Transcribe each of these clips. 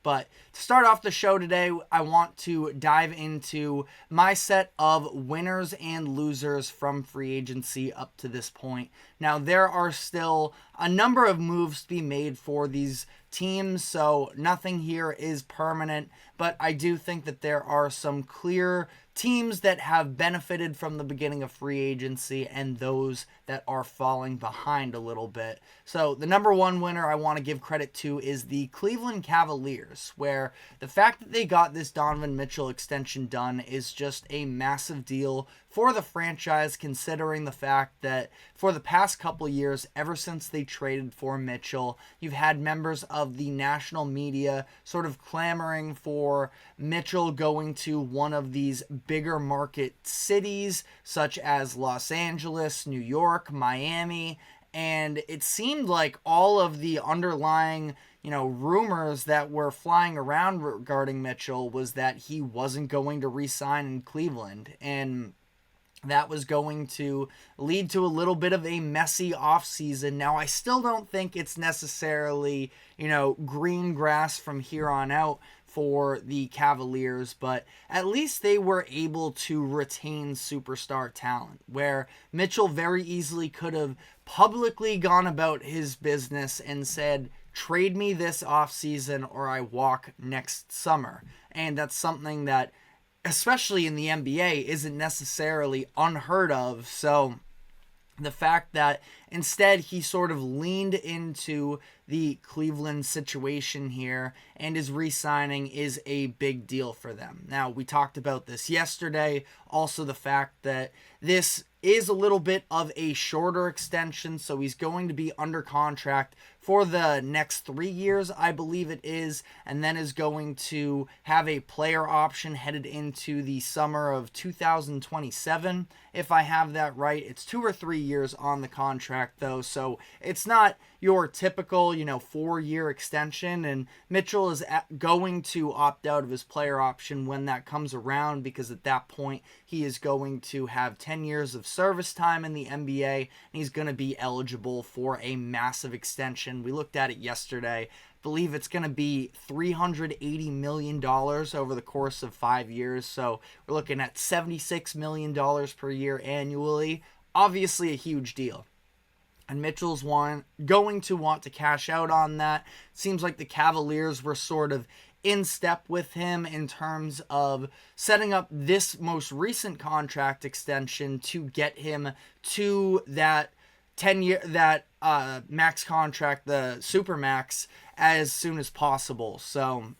But to start off the show today, I want to dive into my set of winners and losers from free agency up to this point. Now, there are still a number of moves to be made for these teams, so nothing here is permanent, but I do think that there are some clear teams that have benefited from the beginning of free agency and those that are falling behind a little bit. So the number one winner I want to give credit to is the Cleveland Cavaliers, where the fact that they got this Donovan Mitchell extension done is just a massive deal for the franchise, considering the fact that for the past couple years, ever since they traded for Mitchell, you've had members of the national media sort of clamoring for Mitchell going to one of these bigger market cities, such as Los Angeles, New York, Miami, and it seemed like all of the underlying rumors that were flying around regarding Mitchell was that he wasn't going to re-sign in Cleveland, and that was going to lead to a little bit of a messy offseason. Now, I still don't think it's necessarily, green grass from here on out for the Cavaliers, but at least they were able to retain superstar talent, where Mitchell very easily could have publicly gone about his business and said, trade me this offseason or I walk next summer. And that's something that, especially in the NBA, isn't necessarily unheard of. So the fact that instead he sort of leaned into the Cleveland situation here and is re-signing is a big deal for them. Now, we talked about this yesterday. Also, the fact that this is a little bit of a shorter extension, so he's going to be under contract for the next 3 years, I believe it is, and then is going to have a player option headed into the summer of 2027, if I have that right. It's 2 or 3 years on the contract, though, so it's not your typical, 4-year extension, and Mitchell is going to opt out of his player option when that comes around, because at that point, he is going to have 10 years of service time in the NBA, and he's going to be eligible for a massive extension. We looked at it yesterday. I believe it's going to be $380 million over the course of 5 years, so we're looking at $76 million per year annually. Obviously a huge deal. And Mitchell's going to want to cash out on that. Seems like the Cavaliers were sort of in step with him in terms of setting up this most recent contract extension to get him to that 10-year, max contract, the Supermax, as soon as possible. So,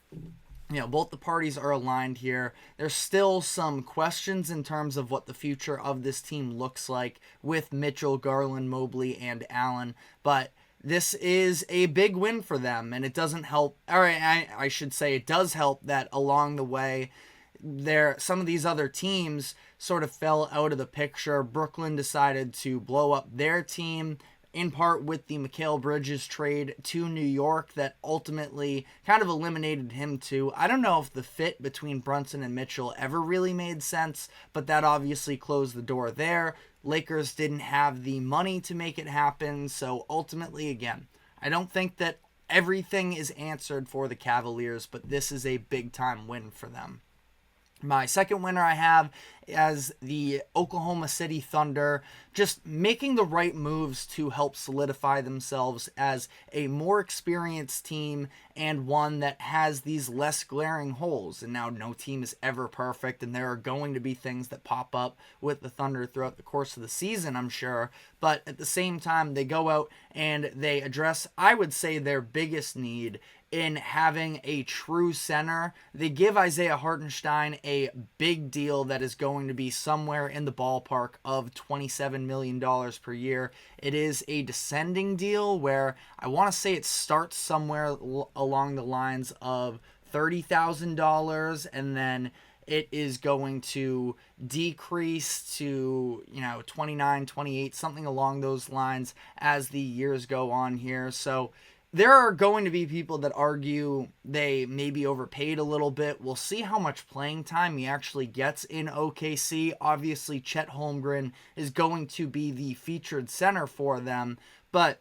both the parties are aligned here. There's still some questions in terms of what the future of this team looks like with Mitchell, Garland, Mobley, and Allen, but this is a big win for them, and it doesn't help, or I should say it does help that along the way, some of these other teams sort of fell out of the picture. Brooklyn decided to blow up their team, in part with the Mikal Bridges trade to New York that ultimately kind of eliminated him too. I don't know if the fit between Brunson and Mitchell ever really made sense, but that obviously closed the door there. Lakers didn't have the money to make it happen, so ultimately, again, I don't think that everything is answered for the Cavaliers, but this is a big-time win for them. My second winner I have as the Oklahoma City Thunder, just making the right moves to help solidify themselves as a more experienced team and one that has these less glaring holes. And now no team is ever perfect, and there are going to be things that pop up with the Thunder throughout the course of the season, I'm sure. But at the same time, they go out and they address, I would say, their biggest need in having a true center. They give Isaiah Hartenstein a big deal that is going to be somewhere in the ballpark of $27 million per year. It is a descending deal where I want to say it starts somewhere along the lines of $30,000, and then it is going to decrease to, 29, 28, something along those lines as the years go on here. So there are going to be people that argue they maybe overpaid a little bit. We'll see how much playing time he actually gets in OKC. Obviously, Chet Holmgren is going to be the featured center for them, but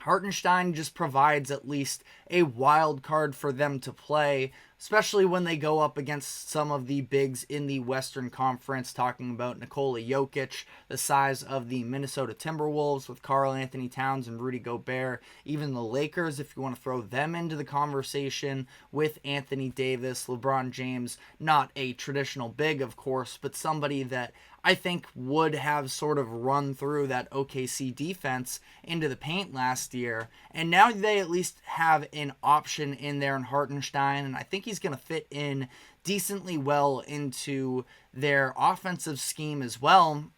Hartenstein just provides at least a wild card for them to play, especially when they go up against some of the bigs in the Western Conference, talking about Nikola Jokic, the size of the Minnesota Timberwolves with Karl Anthony Towns and Rudy Gobert, even the Lakers, if you want to throw them into the conversation with Anthony Davis, LeBron James, not a traditional big, of course, but somebody that I think would have sort of run through that OKC defense into the paint last year. And now they at least have an option in there in Hartenstein, and I think he's going to fit in decently well into their offensive scheme as well.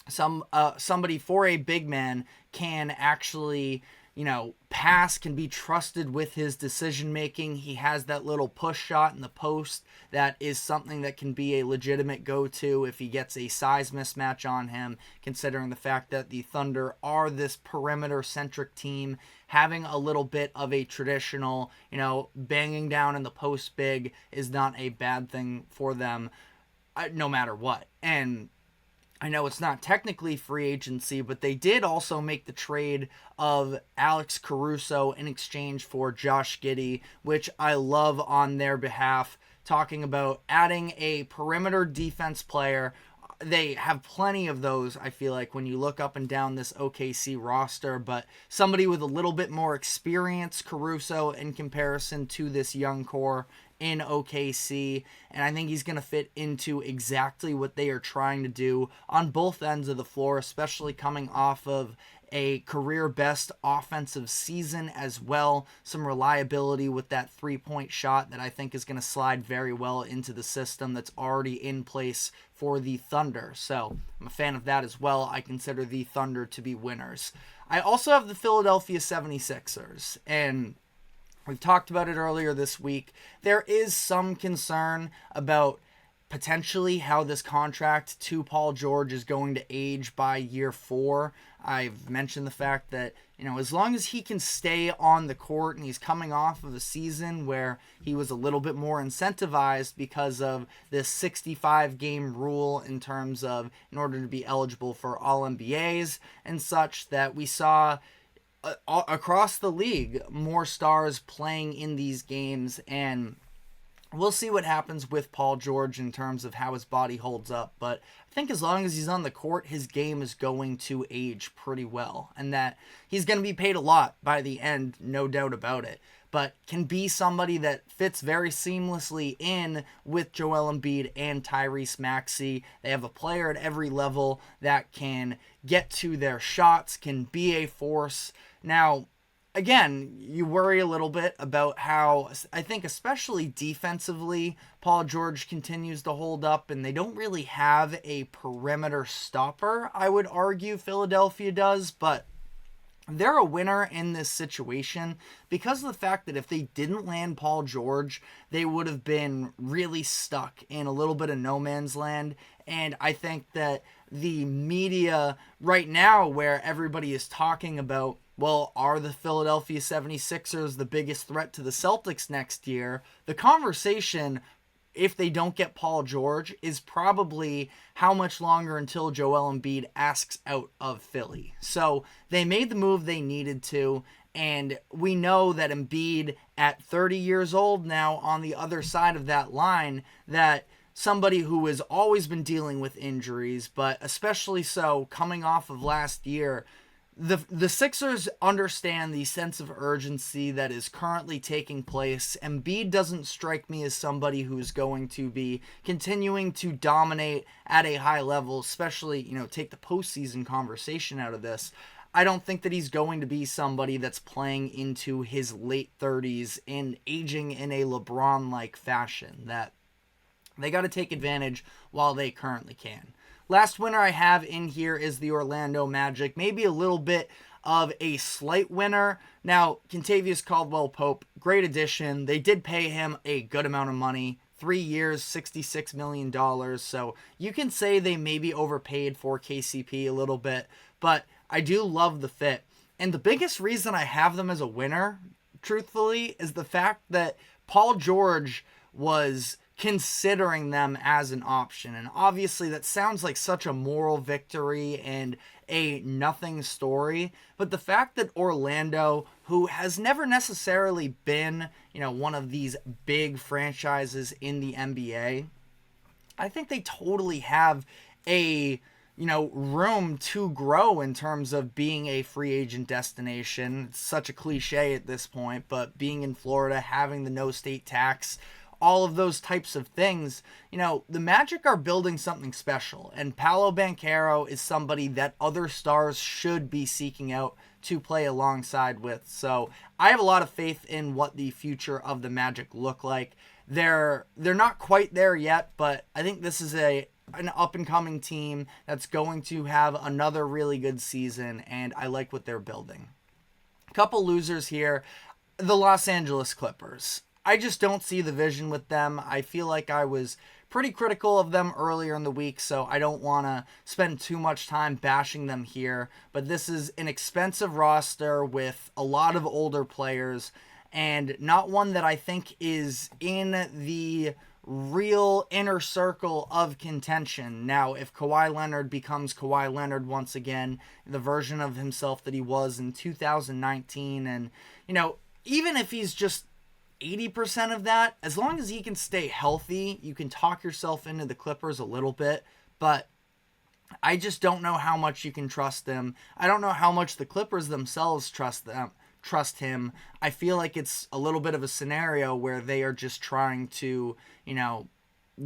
Somebody for a big man can actually, pass, can be trusted with his decision making. He has that little push shot in the post that is something that can be a legitimate go-to if he gets a size mismatch on him, considering the fact that the Thunder are this perimeter-centric team. Having a little bit of a traditional, banging down in the post big is not a bad thing for them, no matter what. And I know it's not technically free agency, but they did also make the trade of Alex Caruso in exchange for Josh Giddey, which I love on their behalf, talking about adding a perimeter defense player. They have plenty of those, I feel like, when you look up and down this OKC roster, but somebody with a little bit more experience, Caruso, in comparison to this young core in OKC, and I think he's going to fit into exactly what they are trying to do on both ends of the floor, especially coming off of a career best offensive season as well. Some reliability with that three-point shot that I think is going to slide very well into the system that's already in place for the Thunder. So I'm a fan of that as well. I consider the Thunder to be winners. I also have the Philadelphia 76ers, and we've talked about it earlier this week. There is some concern about potentially how this contract to Paul George is going to age by year 4. I've mentioned the fact that, as long as he can stay on the court, and he's coming off of a season where he was a little bit more incentivized because of this 65-game rule in terms of, in order to be eligible for All-NBAs and such, that we saw across the league more stars playing in these games, and we'll see what happens with Paul George in terms of how his body holds up, but I think as long as he's on the court, his game is going to age pretty well, and that he's going to be paid a lot by the end, no doubt about it, but can be somebody that fits very seamlessly in with Joel Embiid and Tyrese Maxey. They have a player at every level that can get to their shots, can be a force. Now, again, you worry a little bit about how, I think especially defensively, Paul George continues to hold up, and they don't really have a perimeter stopper, I would argue Philadelphia does, but they're a winner in this situation because of the fact that if they didn't land Paul George, they would have been really stuck in a little bit of no man's land. And I think that the media right now, where everybody is talking about, well, are the Philadelphia 76ers the biggest threat to the Celtics next year? The conversation, if they don't get Paul George, is probably how much longer until Joel Embiid asks out of Philly. So they made the move they needed to, and we know that Embiid at 30 years old now on the other side of that line, that somebody who has always been dealing with injuries, but especially so coming off of last year, the Sixers understand the sense of urgency that is currently taking place. Embiid doesn't strike me as somebody who's going to be continuing to dominate at a high level, especially, take the postseason conversation out of this. I don't think that he's going to be somebody that's playing into his late 30s and aging in a LeBron-like fashion, that they got to take advantage while they currently can. Last winner I have in here is the Orlando Magic. Maybe a little bit of a slight winner. Now, Kentavious Caldwell-Pope, great addition. They did pay him a good amount of money. 3 years, $66 million. So you can say they maybe overpaid for KCP a little bit, but I do love the fit. And the biggest reason I have them as a winner, truthfully, is the fact that Paul George was considering them as an option. And obviously that sounds like such a moral victory, and a nothing story. But the fact that Orlando, who has never necessarily been, one of these big franchises in the NBA, I think they totally have a room to grow in terms of being a free agent destination. It's such a cliche at this point, but being in Florida, having the no state tax, all of those types of things, the Magic are building something special, and Paolo Banchero is somebody that other stars should be seeking out to play alongside with. So I have a lot of faith in what the future of the Magic look like. They're not quite there yet, but I think this is an up-and-coming team that's going to have another really good season, and I like what they're building. A couple losers here. The Los Angeles Clippers. I just don't see the vision with them. I feel like I was pretty critical of them earlier in the week, so I don't want to spend too much time bashing them here. But this is an expensive roster with a lot of older players, and not one that I think is in the real inner circle of contention. Now, if Kawhi Leonard becomes Kawhi Leonard once again, the version of himself that he was in 2019, and, even if he's just 80% of that, as long as he can stay healthy, you can talk yourself into the Clippers a little bit, but I just don't know how much you can trust them. I don't know how much the Clippers themselves trust him. I feel like it's a little bit of a scenario where they are just trying to,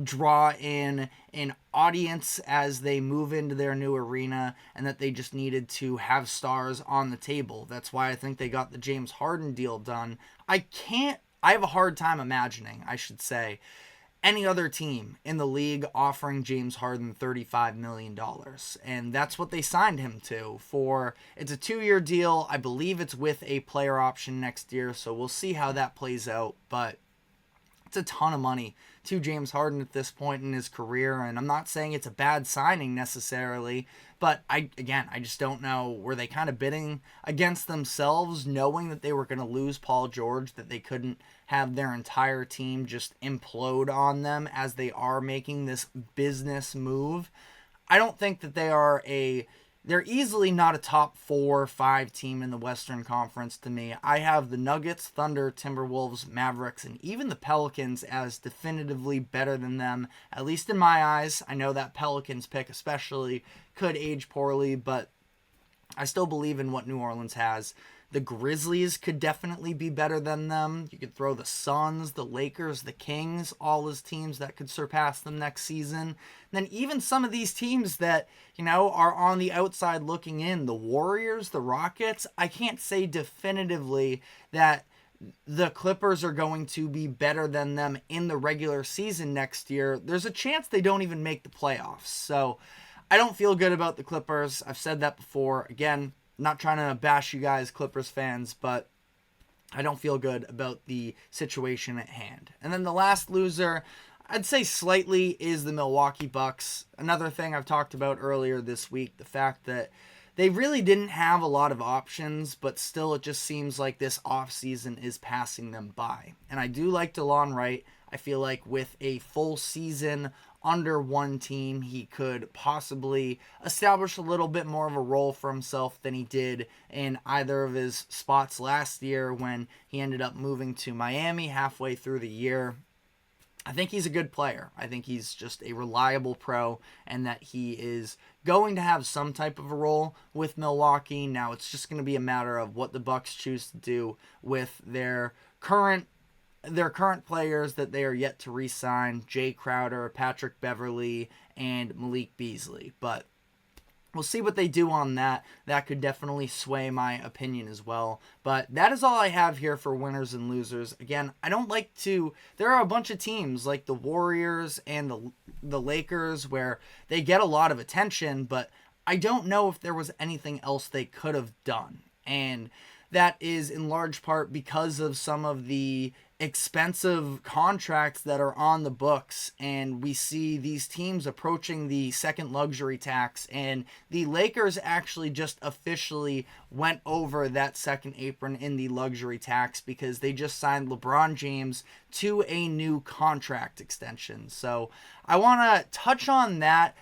draw in an audience as they move into their new arena, and that they just needed to have stars on the table. That's why I think they got the James Harden deal done. I have a hard time imagining, I should say, any other team in the league offering James Harden $35 million. And that's what they signed him to for. It's a 2-year deal. I believe it's with a player option next year, so we'll see how that plays out. But it's a ton of money to James Harden at this point in his career, and I'm not saying it's a bad signing necessarily, but I just don't know. Were they kind of bidding against themselves, knowing that they were going to lose Paul George, that they couldn't have their entire team just implode on them as they are making this business move? I don't think that they're easily not a top 4 or 5 team in the Western Conference to me. I have the Nuggets, Thunder, Timberwolves, Mavericks, and even the Pelicans as definitively better than them, at least in my eyes. I know that Pelicans pick especially could age poorly, but I still believe in what New Orleans has. The Grizzlies could definitely be better than them. You could throw the Suns, the Lakers, the Kings, all as teams that could surpass them next season. And then even some of these teams that, are on the outside looking in, the Warriors, the Rockets, I can't say definitively that the Clippers are going to be better than them in the regular season next year. There's a chance they don't even make the playoffs. So I don't feel good about the Clippers. I've said that before. Again, not trying to bash you guys, Clippers fans, but I don't feel good about the situation at hand. And then the last loser, I'd say slightly, is the Milwaukee Bucks. Another thing I've talked about earlier this week, the fact that they really didn't have a lot of options, but still it just seems like this offseason is passing them by. And I do like DeLon Wright. I feel like with a full season under one team, he could possibly establish a little bit more of a role for himself than he did in either of his spots last year when he ended up moving to Miami halfway through the year. I think he's a good player. I think he's just a reliable pro, and that he is going to have some type of a role with Milwaukee. Now it's just going to be a matter of what the Bucks choose to do with their current players that they are yet to re-sign: Jay Crowder, Patrick Beverley, and Malik Beasley. But we'll see what they do on that. That could definitely sway my opinion as well. But that is all I have here for winners and losers. Again, I don't like to... There are a bunch of teams like the Warriors and the Lakers where they get a lot of attention, but I don't know if there was anything else they could have done. And that is in large part because of some of the expensive contracts that are on the books, and we see these teams approaching the second luxury tax, and the Lakers actually just officially went over that second apron in the luxury tax because they just signed LeBron James to a new contract extension. So I want to touch on that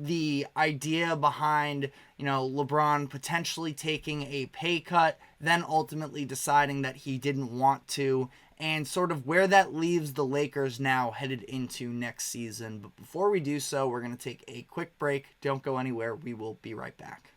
the idea behind, LeBron potentially taking a pay cut, then ultimately deciding that he didn't want to, and sort of where that leaves the Lakers now headed into next season. But before we do so, we're going to take a quick break. Don't go anywhere. We will be right back.